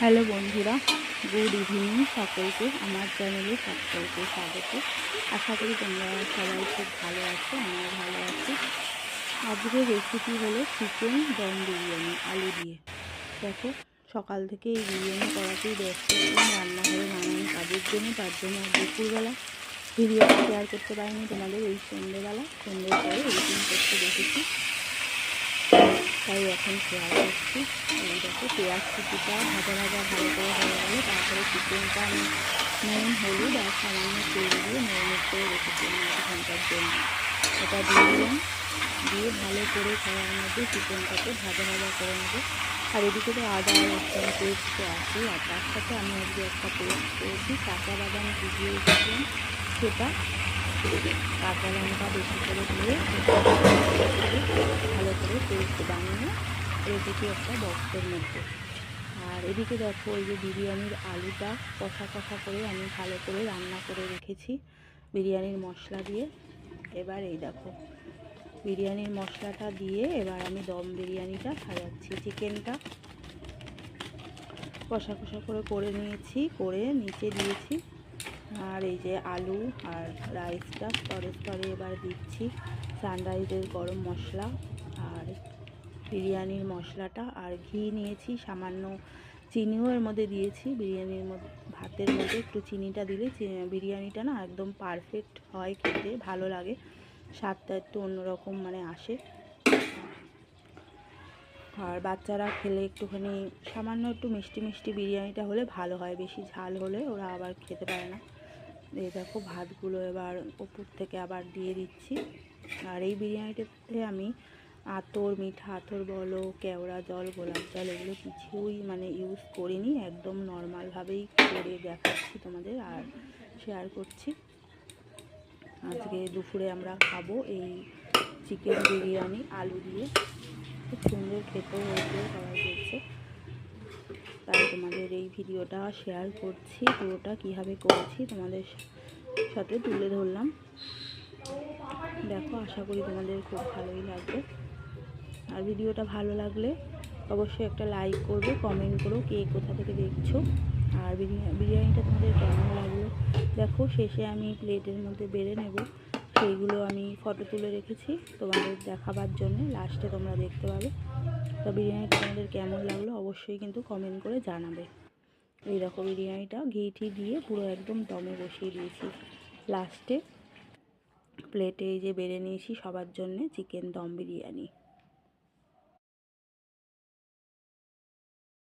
Hello বন্ধুরা, good evening সকলকে। আমার চ্যানেলে সকলকে স্বাগত। আশা করি তোমরা সবাই খুব ভালো আছো, আমিও ভালো আছি। আজকের রেসিপি হলো চিকেন দম বিরিয়ানি আলু দিয়ে। দেখো, সকাল থেকে এই বিরিয়ানি করাতেই ব্যস্ত ছিলাম রান্নাঘরে নানান কাজের জন্য। তার জন্য দুপুরবেলা ভিডিওটা শেয়ার করতে পারিনি তোমাদের। এই সন্ধ্যের পরে এডিটিং করতে দেখেছি, তাই এখন শেয়ার করছি। এই দেখো, পেঁয়াজ কুচিটা ভাজা ভালো করে হয়ে গেলে তারপরে চিকেনটা আমি নুন হলুদ আর সামান্য তেল দিয়ে ম্যারিনেট করে রেখেছিলাম 1 ঘন্টার জন্য। এটা দিয়ে দিলাম, দিয়ে ভালো করে কড়াইয়ের মধ্যে চিকেনটাকে ভাজা করে নেবো। আর এদিকে তো আদা রসুন পেস্ট তো আছেই, আর তার সাথে আমি আজকে একটা পেস্ট করেছি, কাঁচা বাদাম ভিজিয়ে রেখেছিলাম সেটা, কাঁচা লঙ্কা বেশি করে দিয়ে ভালো করে পেস্ট বানিয়ে রেখেছি একটা বক্সের মধ্যে। আর এদিকে দেখো, ওই যে বিরিয়ানির আলুটা কষা করে আমি ভালো করে রান্না করে রেখেছি বিরিয়ানির মশলা দিয়ে। এবার এই দেখো, বিরিয়ানির মশলাটা দিয়ে এবার আমি দম বিরিয়ানিটা সাজাচ্ছি। চিকেনটা কষা করে নিয়েছি, করে নিচে দিয়েছি। আর এই যে আলু আর রাইসটা স্তরে এবার দিচ্ছি। সানরাইজের গরম মশলা আর বিরিয়ানির মশলাটা আর ঘি নিয়েছি, সামান্য চিনিও এর মধ্যে দিয়েছি। বিরিয়ানির মধ্যে ভাতের মধ্যে একটু চিনিটা দিলে বিরিয়ানিটা না একদম পারফেক্ট হয়, খেতে ভালো লাগে, স্বাদটা একটু অন্যরকম মানে আসে। আর বাচ্চারা খেলে একটুখানি সামান্য একটু মিষ্টি বিরিয়ানিটা হলে ভালো হয়, বেশি ঝাল হলে ওরা আবার খেতে পারে না। এই দেখো, ভাতগুলো এবার উপর থেকে আবার দিয়ে দিচ্ছি। আর এই বিরিয়ানিটাতে আমি মিঠা আতর বলো, কেওড়া জল, গোলাপ জল, এগুলো কিছুই মানে ইউজ করিনি, একদম নর্মালভাবেই করে দেখাচ্ছি তোমাদের আর শেয়ার করছি। আজকে দুপুরে আমরা খাবো এই চিকেন বিরিয়ানি আলু দিয়ে। খুব সুন্দর খেতেও হয়েছে, সবাই বলছে, তাই তোমাদের এই ভিডিওটা শেয়ার করছি। পুরোটা কীভাবে করেছি তোমাদের সাথে তুলে ধরলাম। দেখো, আশা করি তোমাদের খুব ভালোই লাগবে। আর ভিডিওটা ভালো লাগলে অবশ্যই একটা লাইক করবে, কমেন্ট করো কে কোথা থেকে দেখছো। আর বিরিয়ানিটা তোমাদের কেমন লাগলো দেখো। শেষে আমি প্লেটের মধ্যে বেড়ে নেব, সেইগুলো আমি ফটো তুলে রেখেছি তোমাদের দেখাবার জন্য, লাস্টে তোমরা দেখতে পাবে। তা বিরিয়ানিটা তোমাদের কেমন লাগলো অবশ্যই কিন্তু কমেন্ট করে জানাবে। এই দেখো, বিরিয়ানিটা ঘি দিয়ে পুরো একদম দমে বসিয়ে দিয়েছি। লাস্টে প্লেটে এই যে বেড়ে নিয়েছি সবার জন্যে চিকেন দম বিরিয়ানি।